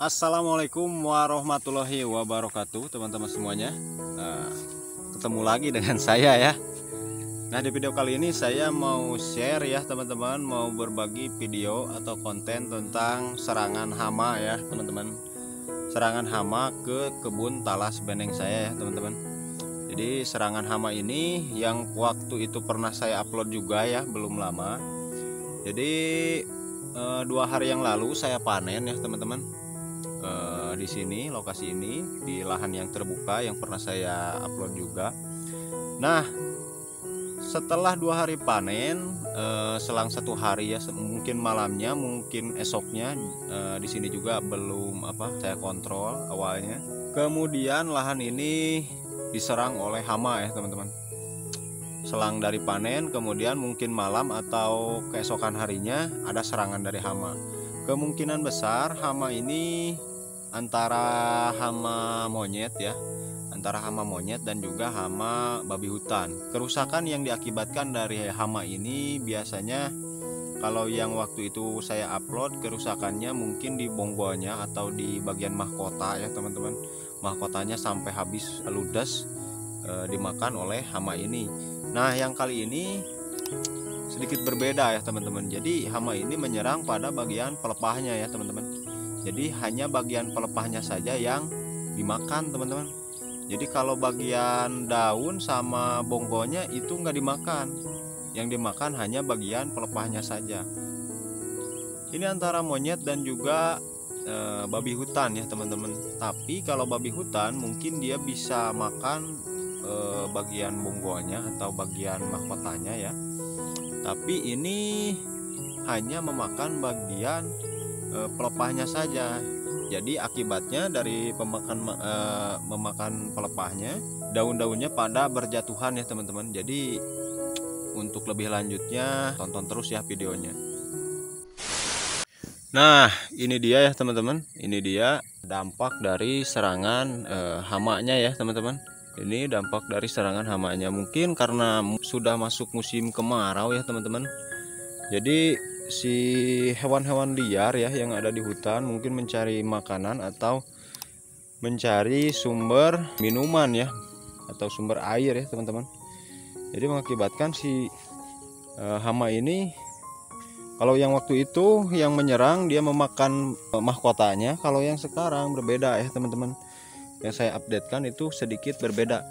Assalamualaikum warahmatullahi wabarakatuh, teman-teman semuanya. Ketemu lagi dengan saya ya. Nah, di video kali ini saya mau share ya teman-teman, mau berbagi video atau konten tentang serangan hama ya teman-teman. Serangan hama ke kebun talas beneng saya ya teman-teman. Jadi serangan hama ini yang waktu itu pernah saya upload juga ya, belum lama. Jadi 2 hari yang lalu saya panen ya teman-teman. Di sini lokasi ini di lahan yang terbuka yang pernah saya upload juga. Nah, setelah 2 hari panen, selang 1 hari ya, mungkin malamnya mungkin esoknya, di sini juga belum saya kontrol awalnya. Kemudian lahan ini diserang oleh hama ya teman-teman. Selang dari panen, kemudian mungkin malam atau keesokan harinya ada serangan dari hama. Kemungkinan besar hama ini antara hama monyet ya, antara hama monyet dan juga hama babi hutan. Kerusakan yang diakibatkan dari hama ini biasanya kalau yang waktu itu saya upload, kerusakannya mungkin di bonggolnya atau di bagian mahkota ya teman-teman. Mahkotanya sampai habis ludes, dimakan oleh hama ini. Nah, yang kali ini sedikit berbeda ya teman-teman. Jadi hama ini menyerang pada bagian pelepahnya ya teman-teman. Jadi hanya bagian pelepahnya saja yang dimakan teman-teman. Jadi kalau bagian daun sama bonggolnya itu nggak dimakan. Yang dimakan hanya bagian pelepahnya saja. Ini antara monyet dan juga babi hutan ya teman-teman. Tapi kalau babi hutan mungkin dia bisa makan bagian bonggolnya atau bagian mahkotanya ya. Tapi ini hanya memakan bagian pelepahnya saja. Jadi akibatnya dari memakan pelepahnya, daun-daunnya pada berjatuhan ya teman-teman. Jadi untuk lebih lanjutnya tonton terus ya videonya. Nah, ini dia ya teman-teman. Ini dia dampak dari serangan hamanya ya teman-teman. Ini dampak dari serangan hamanya. Mungkin karena sudah masuk musim kemarau ya teman-teman. Jadi si hewan-hewan liar ya yang ada di hutan mungkin mencari makanan atau mencari sumber minuman ya, atau sumber air ya teman-teman. Jadi mengakibatkan si hama ini, kalau yang waktu itu yang menyerang dia memakan mahkotanya, kalau yang sekarang berbeda ya teman-teman. Yang saya updatekan itu sedikit berbeda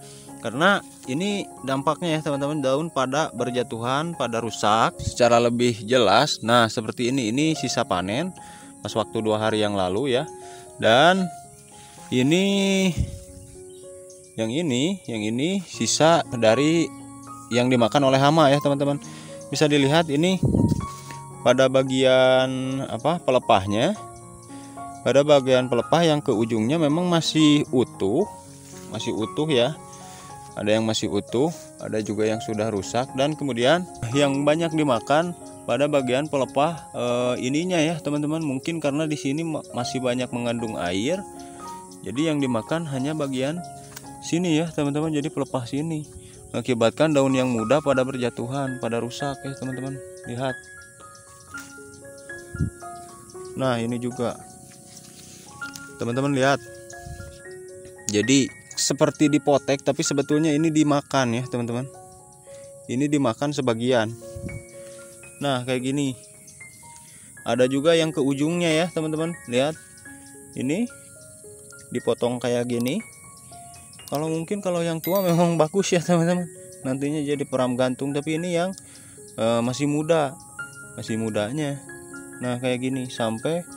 karena ini dampaknya ya teman-teman, daun pada berjatuhan, pada rusak secara lebih jelas. Nah, seperti ini sisa panen pas waktu 2 hari yang lalu ya. Dan ini yang ini sisa dari yang dimakan oleh hama ya teman-teman. Bisa dilihat ini pada bagian pelepahnya. Pada bagian pelepah yang ke ujungnya memang masih utuh ya. Ada yang masih utuh, ada juga yang sudah rusak, dan kemudian yang banyak dimakan pada bagian pelepah ininya ya teman-teman. Mungkin karena di sini masih banyak mengandung air, jadi yang dimakan hanya bagian sini ya teman-teman. Jadi pelepah sini mengakibatkan daun yang muda pada berjatuhan, pada rusak ya teman-teman. Lihat. Nah, ini juga teman-teman lihat. Jadi seperti dipotek tapi sebetulnya ini dimakan ya teman-teman. Ini dimakan sebagian. Nah, kayak gini. Ada juga yang ke ujungnya ya teman-teman. Lihat. Ini dipotong kayak gini. Kalau yang tua memang bagus ya teman-teman. Nantinya jadi peram gantung, tapi ini yang masih muda. Masih mudanya. Nah, kayak gini sampai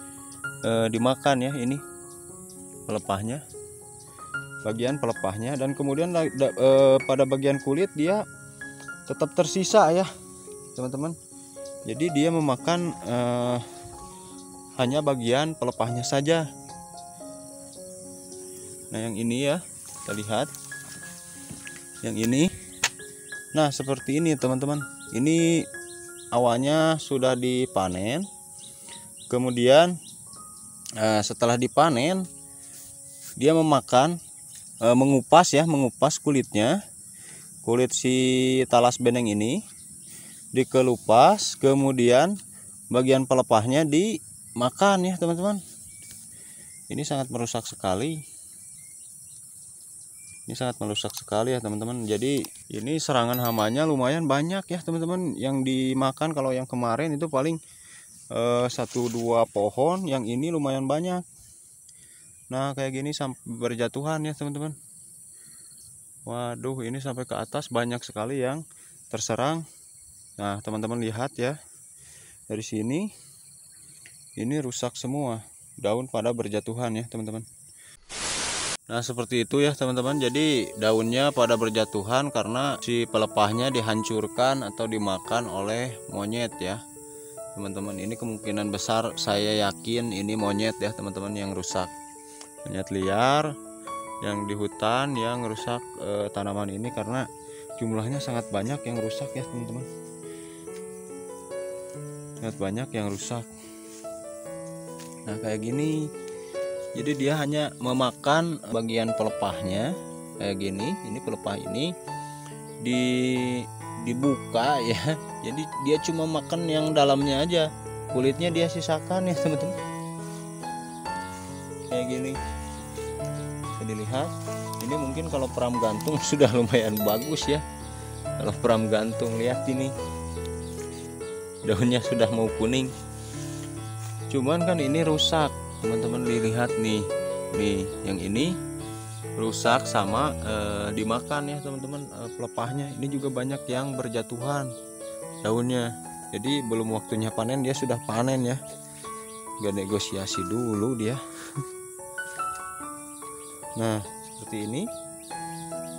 dimakan ya ini pelepahnya. Bagian pelepahnya, dan kemudian pada bagian kulit dia tetap tersisa ya teman-teman. Jadi dia memakan hanya bagian pelepahnya saja. Nah, yang ini ya kita lihat, yang ini. Nah, seperti ini teman-teman. Ini awalnya sudah dipanen, kemudian setelah dipanen dia memakan, mengupas kulitnya, kulit si talas beneng ini dikelupas, kemudian bagian pelepahnya dimakan ya teman-teman. Ini sangat merusak sekali. Ini sangat merusak sekali ya teman-teman. Jadi ini serangan hamanya lumayan banyak ya teman-teman. Yang dimakan kalau yang kemarin itu paling 1-2 pohon. Yang ini lumayan banyak. Nah kayak gini sampai berjatuhan ya teman-teman. Waduh, ini sampai ke atas banyak sekali yang terserang. Nah teman-teman lihat ya, dari sini ini rusak semua, daun pada berjatuhan ya teman-teman. Nah seperti itu ya teman-teman. Jadi daunnya pada berjatuhan karena si pelepahnya dihancurkan atau dimakan oleh monyet ya teman-teman. Ini kemungkinan besar saya yakin ini monyet ya teman-teman yang rusak. Monyet liar yang di hutan yang rusak tanaman ini, karena jumlahnya sangat banyak yang rusak ya teman-teman. Sangat banyak yang rusak. Nah kayak gini. Jadi dia hanya memakan bagian pelepahnya kayak gini. Ini pelepah ini dibuka ya. Jadi dia cuma makan yang dalamnya aja. Kulitnya dia sisakan ya teman-teman. Kayak gini. Bisa dilihat. Ini mungkin kalau peram gantung sudah lumayan bagus ya. Kalau peram gantung, lihat ini. Daunnya sudah mau kuning. Cuman kan ini rusak. Teman-teman dilihat nih yang ini rusak sama dimakan ya teman-teman pelepahnya. Ini juga banyak yang berjatuhan daunnya. Jadi belum waktunya panen dia sudah panen ya. Gak negosiasi dulu dia. Nah seperti ini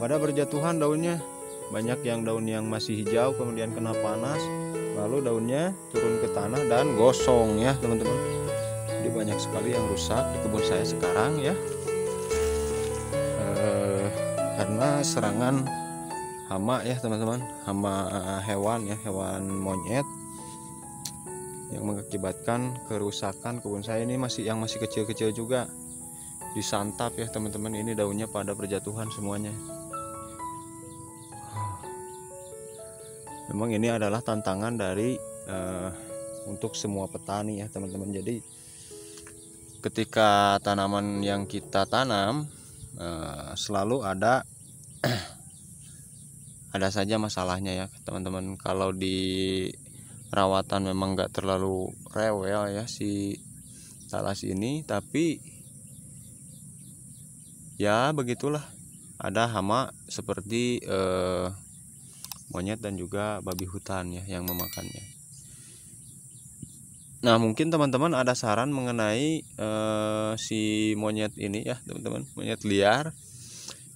pada berjatuhan daunnya. Banyak yang daun yang masih hijau kemudian kena panas, lalu daunnya turun ke tanah dan gosong ya teman-teman. Jadi banyak sekali yang rusak di kebun saya sekarang ya, karena serangan hama ya teman-teman. Hama hewan ya, hewan monyet yang mengakibatkan kerusakan kebun saya. Ini masih kecil-kecil juga disantap ya teman-teman. Ini daunnya pada berjatuhan semuanya. Memang ini adalah tantangan dari untuk semua petani ya teman-teman. Jadi ketika tanaman yang kita tanam selalu ada saja masalahnya ya teman-teman. Kalau di rawatan memang nggak terlalu rewel ya si talas ini, tapi ya begitulah, ada hama seperti monyet dan juga babi hutan ya yang memakannya. Nah mungkin teman-teman ada saran mengenai si monyet ini ya teman-teman, monyet liar.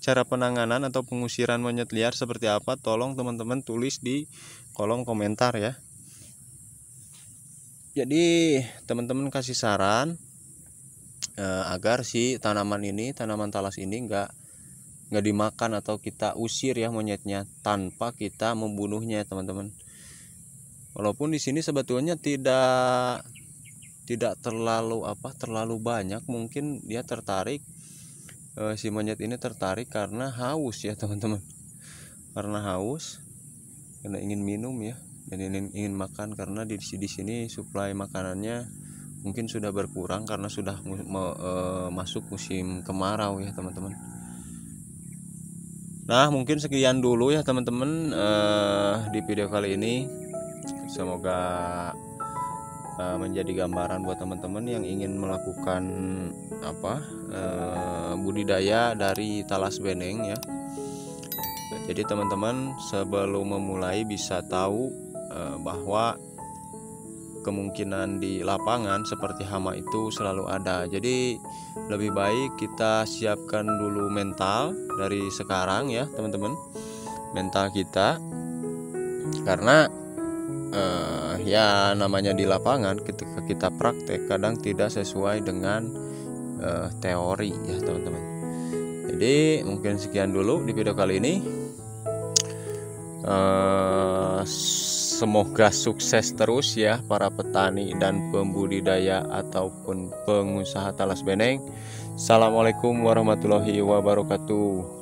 Cara penanganan atau pengusiran monyet liar seperti apa? Tolong teman-teman tulis di kolom komentar ya. Jadi teman-teman kasih saran agar si tanaman talas ini nggak dimakan atau kita usir ya monyetnya tanpa kita membunuhnya teman-teman. Walaupun di sini sebetulnya tidak terlalu banyak, mungkin dia tertarik, si monyet ini tertarik karena haus ya teman-teman. Karena haus, karena ingin minum ya, dan ingin makan, karena di sini suplai makanannya mungkin sudah berkurang karena sudah masuk musim kemarau ya teman-teman. Nah mungkin sekian dulu ya teman-teman di video kali ini. Semoga menjadi gambaran buat teman-teman yang ingin melakukan budidaya dari talas beneng ya. Jadi teman-teman sebelum memulai bisa tahu bahwa kemungkinan di lapangan seperti hama itu selalu ada. Jadi lebih baik kita siapkan dulu mental dari sekarang ya teman-teman, mental kita, karena ya namanya di lapangan ketika kita praktek kadang tidak sesuai dengan teori ya teman-teman. Jadi mungkin sekian dulu di video kali ini. Semoga sukses terus ya para petani dan pembudidaya ataupun pengusaha talas beneng. Assalamualaikum warahmatullahi wabarakatuh.